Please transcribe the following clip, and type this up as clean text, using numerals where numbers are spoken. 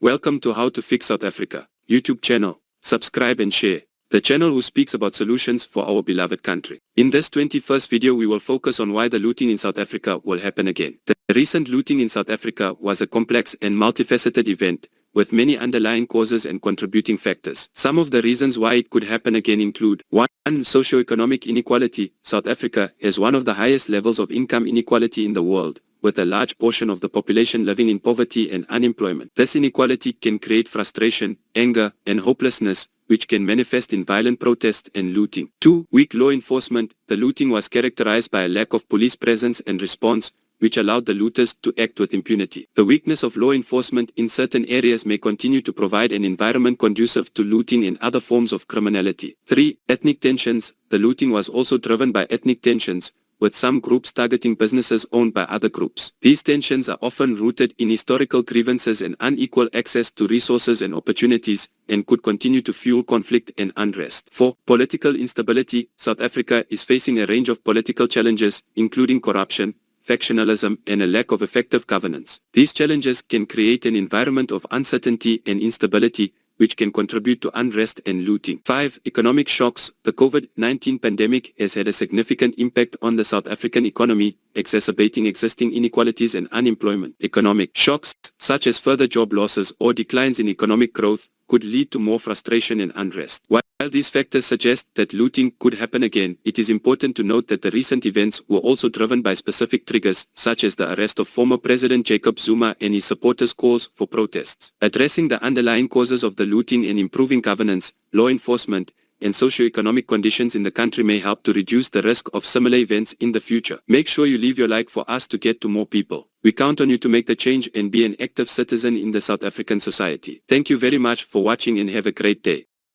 Welcome to How to Fix South Africa YouTube channel. Subscribe and share. The channel who speaks about solutions for our beloved country. In this 21st video we will focus on why the looting in South Africa will happen again. The recent looting in South Africa was a complex and multifaceted event, with many underlying causes and contributing factors. Some of the reasons why it could happen again include 1. Socioeconomic inequality. South Africa has one of the highest levels of income inequality in the world, with a large portion of the population living in poverty and unemployment. This inequality can create frustration, anger, and hopelessness, which can manifest in violent protests and looting. 2. Weak law enforcement. The looting was characterized by a lack of police presence and response, which allowed the looters to act with impunity. The weakness of law enforcement in certain areas may continue to provide an environment conducive to looting and other forms of criminality. 3. Ethnic tensions. The looting was also driven by ethnic tensions, with some groups targeting businesses owned by other groups. These tensions are often rooted in historical grievances and unequal access to resources and opportunities, and could continue to fuel conflict and unrest. 4. Political instability. South Africa is facing a range of political challenges, including corruption, factionalism, and a lack of effective governance. These challenges can create an environment of uncertainty and instability, which can contribute to unrest and looting. 5. Economic shocks. The COVID-19 pandemic has had a significant impact on the South African economy, exacerbating existing inequalities and unemployment. Economic shocks, such as further job losses or declines in economic growth, could lead to more frustration and unrest. While these factors suggest that looting could happen again, it is important to note that the recent events were also driven by specific triggers, such as the arrest of former President Jacob Zuma and his supporters' calls for protests. Addressing the underlying causes of the looting and improving governance, law enforcement, and socio-economic conditions in the country may help to reduce the risk of similar events in the future. Make sure you leave your like for us to get to more people. We count on you to make the change and be an active citizen in the South African society. Thank you very much for watching and have a great day.